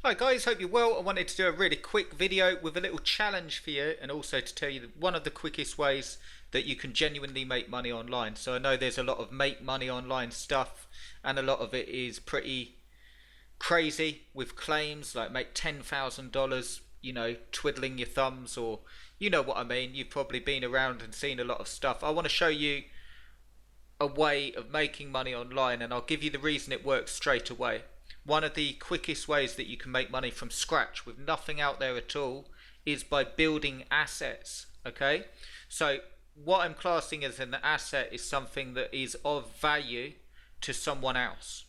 Hi guys, hope you're well. I wanted to do a really quick video with a little challenge for you, and also to tell you that one of the quickest ways that you can genuinely make money online. So I know there's a lot of make money online stuff, and a lot of it is pretty crazy with claims like make $10,000, twiddling your thumbs, or you know what I mean. You've probably been around and seen a lot of stuff. I want to show you a way of making money online, and I'll give you the reason it works straight away. One of the quickest ways that you can make money from scratch with nothing out there at all is by building assets. Okay, so what I'm classing as an asset is something that is of value to someone else.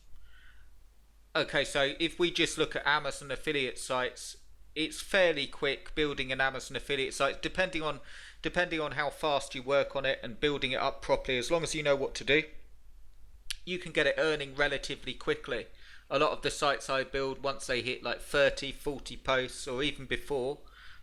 Okay, so if we just look at Amazon affiliate sites, it's fairly quick building an Amazon affiliate site, depending on how fast you work on it and building it up properly. As long as you know what to do, you can get it earning relatively quickly. A lot of the sites I build, once they hit like 30, 40 posts, or even before,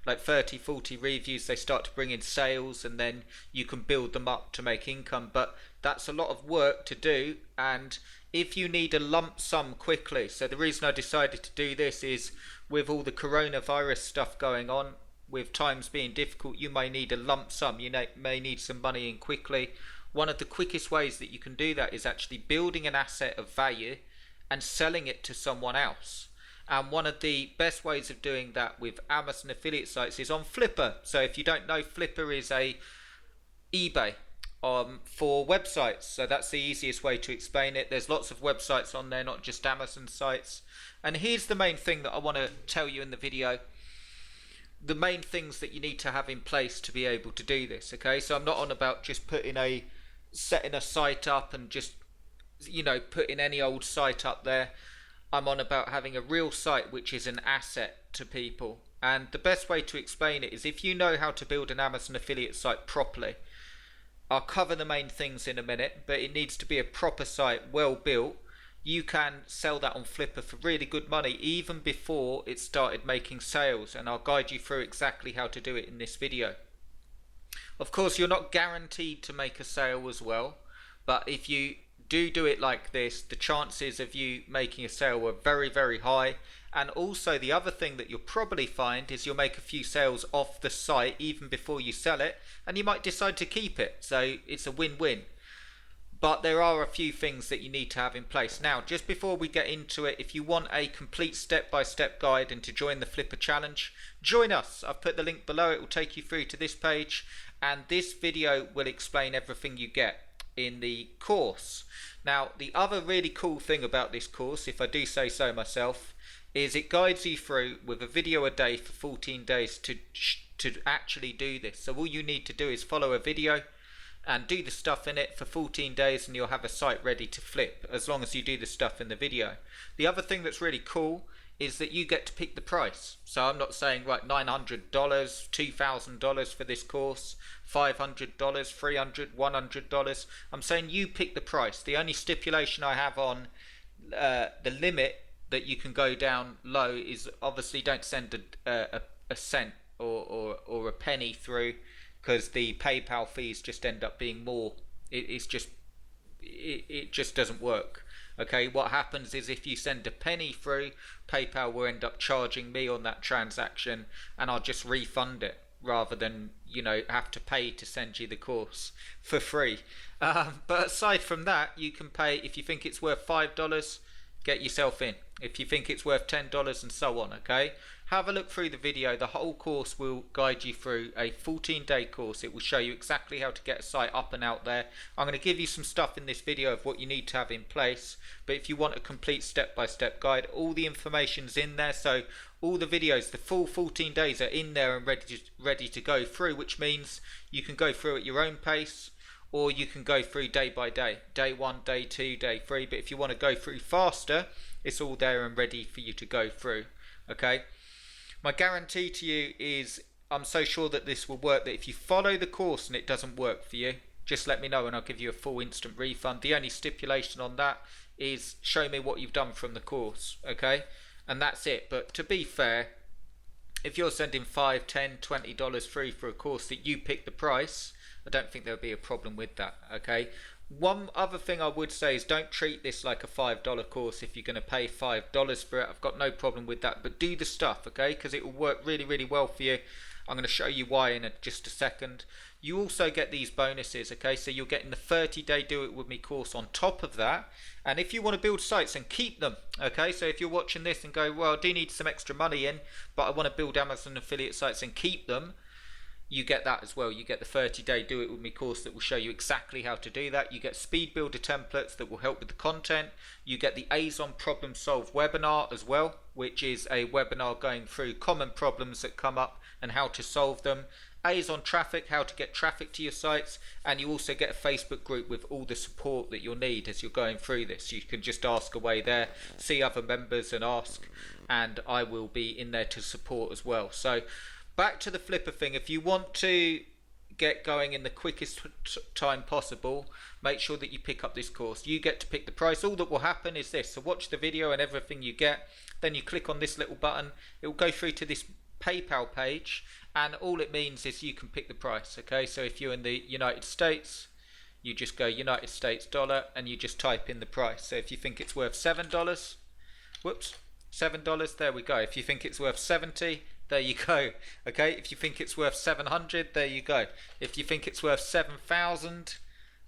like 30, 40 reviews, they start to bring in sales, and then you can build them up to make income. But that's a lot of work to do, and if you need a lump sum quickly, so the reason I decided to do this is with all the coronavirus stuff going on, with times being difficult, you may need a lump sum, may need some money in quickly. One of the quickest ways that you can do that is actually building an asset of value and selling it to someone else. And one of the best ways of doing that with Amazon affiliate sites is on Flippa. So if you don't know, Flippa is a eBay for websites. So that's the easiest way to explain it. There's lots of websites on there, not just Amazon sites. And here's the main thing that I want to tell you in the video. The main things that you need to have in place to be able to do this. Okay, so I'm not on about just setting a site up and just putting any old site up there. I'm on about having a real site which is an asset to people. And the best way to explain it is, if you know how to build an Amazon affiliate site properly, I'll cover the main things in a minute, but it needs to be a proper site, well built. You can sell that on Flippa for really good money even before it started making sales, and I'll guide you through exactly how to do it in this video. Of course, you're not guaranteed to make a sale as well, but if you do it like this, the chances of you making a sale are very, very high. And also the other thing that you'll probably find is you'll make a few sales off the site even before you sell it, and you might decide to keep it. So it's a win-win. But there are a few things that you need to have in place. Now, just before we get into it, if you want a complete step-by-step guide and to join the Flippa challenge, join us. I've put the link below. It will take you through to this page, and this video will explain everything you get in the course. Now, the other really cool thing about this course, if I do say so myself, is it guides you through with a video a day for 14 days to actually do this. So all you need to do is follow a video and do the stuff in it for 14 days, and you'll have a site ready to flip as long as you do the stuff in the video. The other thing that's really cool is that you get to pick the price. So I'm not saying, right, $900, $2,000 for this course, $500, $300, $100. I'm saying you pick the price. The only stipulation I have on the limit that you can go down low is, obviously, don't send a cent or a penny through, because the PayPal fees just end up being more. It just doesn't work. Okay, what happens is if you send a penny through, PayPal will end up charging me on that transaction, and I'll just refund it rather than have to pay to send you the course for free. But aside from that, you can pay. If you think it's worth $5, get yourself in. If you think it's worth $10, and so on. Okay, have a look through the video. The whole course will guide you through a 14-day course. It will show you exactly how to get a site up and out there. I'm going to give you some stuff in this video of what you need to have in place, but if you want a complete step-by-step guide, all the information's in there. So all the videos, the full 14 days are in there and ready to go through, which means you can go through at your own pace, or you can go through day by day, day 1, day 2, day 3. But if you want to go through faster, it's all there and ready for you to go through. Okay, my guarantee to you is, I'm so sure that this will work, that if you follow the course and it doesn't work for you, just let me know and I'll give you a full instant refund. The only stipulation on that is show me what you've done from the course. Okay, and that's it. But to be fair, if you're sending $5, $10, $20 free for a course that you pick the price, I don't think there'll be a problem with that. Okay, One other thing I would say is don't treat this like a $5 course if you're going to pay $5 for it. I've got no problem with that, but do the stuff, okay? Because it will work really, really well for you. I'm going to show you why in just a second. You also get these bonuses, okay? So you're getting the 30-day Do It With Me course on top of that. And if you want to build sites and keep them, okay? So if you're watching this and go, well, I do need some extra money in, but I want to build Amazon affiliate sites and keep them, you get that as well. You get the 30-day Do It With Me course that will show you exactly how to do that. You get speed builder templates that will help with the content. You get the A's on Problem Solve webinar as well, which is a webinar going through common problems that come up and how to solve them. A's on traffic, how to get traffic to your sites, and you also get a Facebook group with all the support that you'll need as you're going through this. You can just ask away there, see other members and ask, and I will be in there to support as well. So back to the Flippa thing. If you want to get going in the quickest time possible, make sure that you pick up this course. You get to pick the price. All that will happen is this. So watch the video and everything you get. Then you click on this little button. It will go through to this PayPal page, and all it means is you can pick the price. Okay, so if you're in the United States, you just go United States dollar and you just type in the price. So if you think it's worth $7, whoops, $7, there we go. If you think it's worth 70, there you go. Okay, if you think it's worth 700, there you go. If you think it's worth 7,000,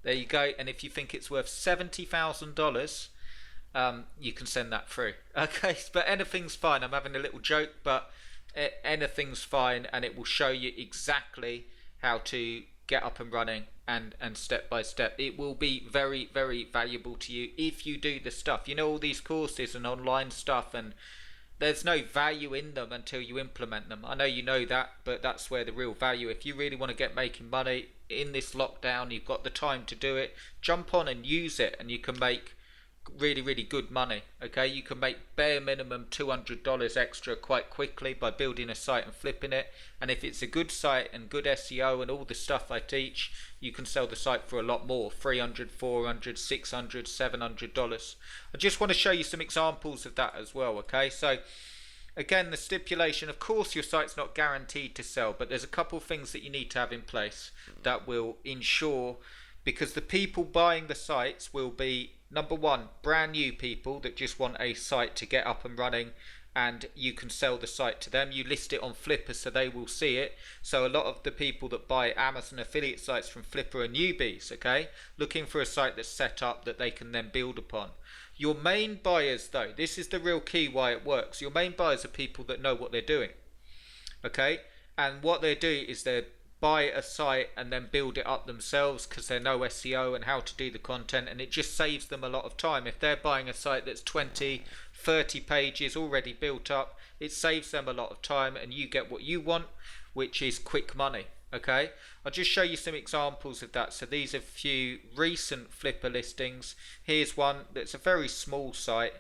there you go. And if you think it's worth $70,000, you can send that through. Okay, but anything's fine. I'm having a little joke, but anything's fine, and it will show you exactly how to get up and running and step by step. It will be very, very valuable to you if you do the stuff. You know, all these courses and online stuff, and there's no value in them until you implement them. I know you know that, but that's where the real value. If you really want to get making money in this lockdown, you've got the time to do it, jump on and use it, and you can make really, really good money. Okay, you can make bare minimum $200 extra quite quickly by building a site and flipping it. And if it's a good site and good SEO and all the stuff I teach, you can sell the site for a lot more, $300, $400, $600, $700. I just want to show you some examples of that as well. Okay, so again, the stipulation, of course your site's not guaranteed to sell, but there's a couple of things that you need to have in place that will ensure, because the people buying the sites will be, number one, brand new people that just want a site to get up and running, and you can sell the site to them. You list it on Flippa so they will see it. So a lot of the people that buy Amazon affiliate sites from Flippa are newbies, okay, looking for a site that's set up that they can then build upon. Your main buyers, though, this is the real key why it works. Your main buyers are people that know what they're doing, okay, and what they do is they buy a site and then build it up themselves because they know SEO and how to do the content, and it just saves them a lot of time. If they're buying a site that's 20, 30 pages already built up, it saves them a lot of time, and you get what you want, which is quick money. Okay, I'll just show you some examples of that. So these are a few recent Flippa listings. Here's one that's a very small site,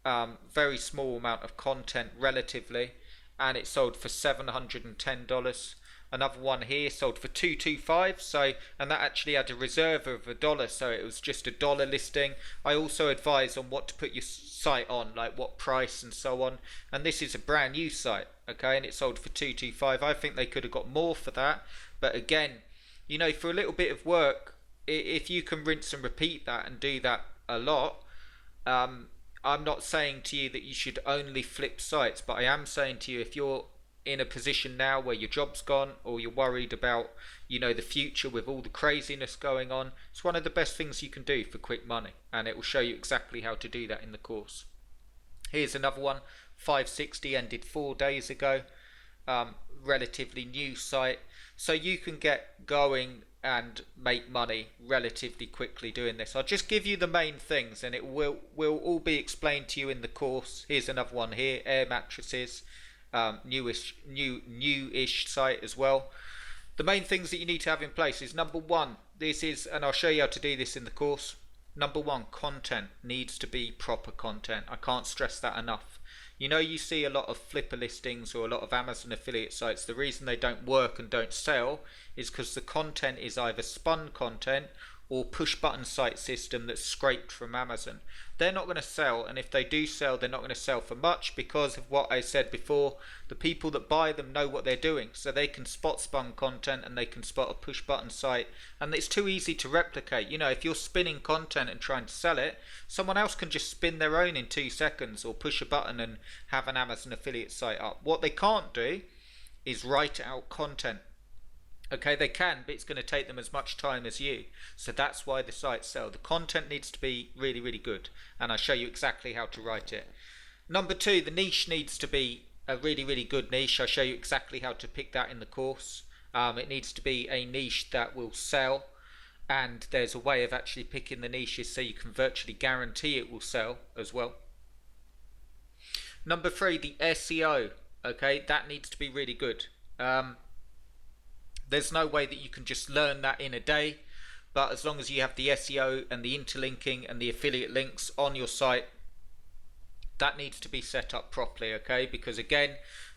very small amount of content relatively, and it sold for $710. Another one here sold for $225, so, and that actually had a reserve of $1, so it was just $1 listing. I also advise on what to put your site on, like what price and so on. And this is a brand new site, okay, and it sold for $225. I think they could have got more for that, but again, you know, for a little bit of work, if you can rinse and repeat that and do that a lot, I'm not saying to you that you should only flip sites, but I am saying to you, if you're in a position now where your job's gone, or you're worried about, you know, the future with all the craziness going on, it's one of the best things you can do for quick money, and it will show you exactly how to do that in the course. Here's another one, 560, ended 4 days ago, relatively new site, so you can get going and make money relatively quickly doing this. I'll just give you the main things, and it will all be explained to you in the course. Here's another one here, air mattresses, newish site as well. The main things that you need to have in place is, number one, this is, and I'll show you how to do this in the course. Number one, content needs to be proper content. I can't stress that enough. You know, you see a lot of Flippa listings or a lot of Amazon affiliate sites, the reason they don't work and don't sell is because the content is either spun content or push button site system that's scraped from Amazon. They're not going to sell, and if they do sell, they're not going to sell for much because of what I said before. The people that buy them know what they're doing, so they can spot spun content and they can spot a push button site, and it's too easy to replicate. You know, if you're spinning content and trying to sell it, someone else can just spin their own in 2 seconds or push a button and have an Amazon affiliate site up. What they can't do is write out content. Okay, they can, but it's going to take them as much time as you. So that's why the sites sell. The content needs to be really, really good. And I'll show you exactly how to write it. Number 2, the niche needs to be a really, really good niche. I'll show you exactly how to pick that in the course. It needs to be a niche that will sell. And there's a way of actually picking the niches so you can virtually guarantee it will sell as well. Number 3, the SEO. Okay, that needs to be really good. There's no way that you can just learn that in a day, but as long as you have the SEO and the interlinking and the affiliate links on your site, that needs to be set up properly, okay? Because again,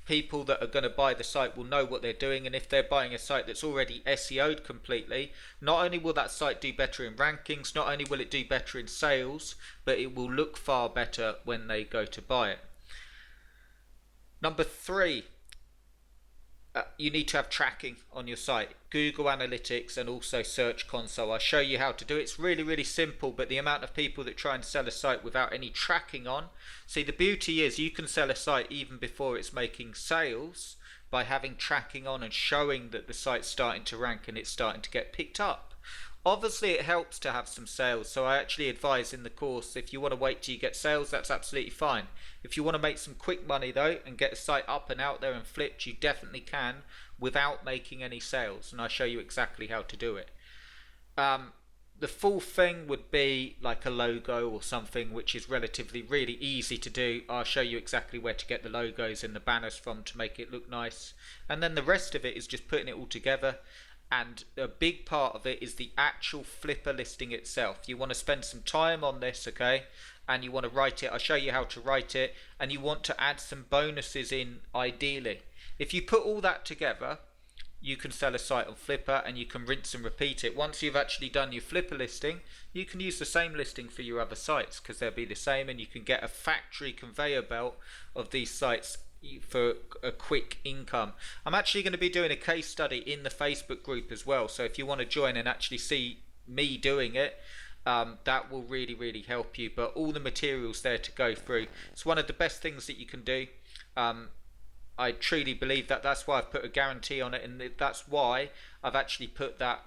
people that are going to buy the site will know what they're doing, and if they're buying a site that's already SEO'd completely, not only will that site do better in rankings, not only will it do better in sales, but it will look far better when they go to buy it. Number 3, you need to have tracking on your site, Google Analytics and also Search Console. I'll show you how to do it. It's really, really simple, but the amount of people that try and sell a site without any tracking on. See, the beauty is you can sell a site even before it's making sales by having tracking on and showing that the site's starting to rank and it's starting to get picked up. Obviously it helps to have some sales, so I actually advise in the course, if you want to wait till you get sales, that's absolutely fine. If you want to make some quick money though and get a site up and out there and flipped, you definitely can without making any sales, and I'll show you exactly how to do it. The full thing would be like a logo or something, which is relatively really easy to do. I'll show you exactly where to get the logos and the banners from to make it look nice, and then the rest of it is just putting it all together. And a big part of it is the actual Flippa listing itself. You want to spend some time on this, okay? And you want to write it. I'll show you how to write it. And you want to add some bonuses in, ideally. If you put all that together, you can sell a site on Flippa and you can rinse and repeat it. Once you've actually done your Flippa listing, you can use the same listing for your other sites because they'll be the same, and you can get a factory conveyor belt of these sites for a quick income. I'm actually going to be doing a case study in the Facebook group as well, so if you want to join and actually see me doing it, that will really, really help you. But all the materials there to go through. It's one of the best things that you can do. I truly believe that. That's why I've put a guarantee on it, and that's why I've actually put that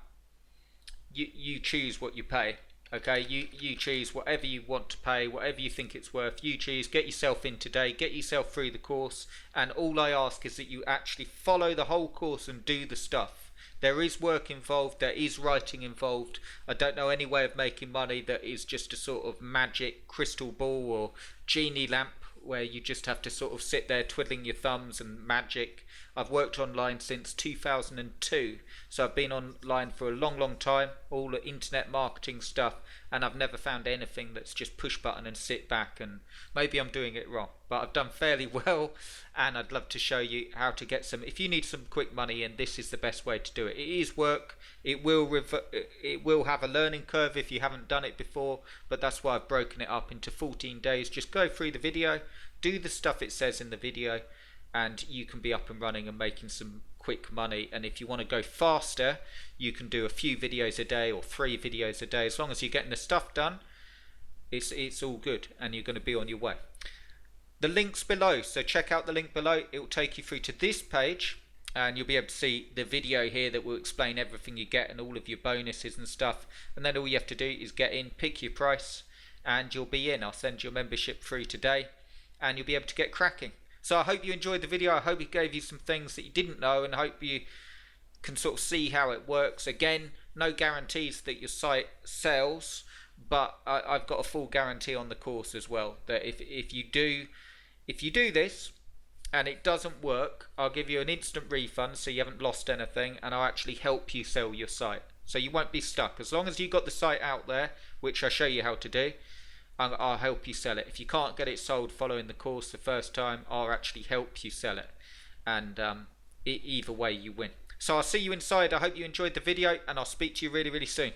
you choose what you pay. Okay, you choose whatever you want to pay, whatever you think it's worth. You choose, get yourself in today, get yourself through the course, and all I ask is that you actually follow the whole course and do the stuff. There is work involved, there is writing involved. I don't know any way of making money that is just a sort of magic crystal ball or genie lamp where you just have to sort of sit there twiddling your thumbs and magic. I've worked online since 2002, so I've been online for a long, long time, all the internet marketing stuff, and I've never found anything that's just push button and sit back, and maybe I'm doing it wrong, but I've done fairly well, and I'd love to show you how to get some. If you need some quick money, and this is the best way to do it. It is work, it will have a learning curve if you haven't done it before, but that's why I've broken it up into 14 days. Just go through the video, do the stuff it says in the video, and you can be up and running and making some quick money. And if you want to go faster, you can do a few videos a day or 3 videos a day. As long as you're getting the stuff done, it's all good, and you're going to be on your way. The link's below, so check out the link below. It will take you through to this page, and you'll be able to see the video here that will explain everything you get and all of your bonuses and stuff. And then all you have to do is get in, pick your price, and you'll be in. I'll send your membership through today, and you'll be able to get cracking. So I hope you enjoyed the video. I hope it gave you some things that you didn't know, and I hope you can sort of see how it works. Again, no guarantees that your site sells, but I've got a full guarantee on the course as well that if you do this and it doesn't work, I'll give you an instant refund so you haven't lost anything, and I'll actually help you sell your site. So you won't be stuck. As long as you've got the site out there, which I'll show you how to do, I'll help you sell it. If you can't get it sold following the course the first time, I'll actually help you sell it. And either way, you win. So I'll see you inside. I hope you enjoyed the video, and I'll speak to you really, really soon.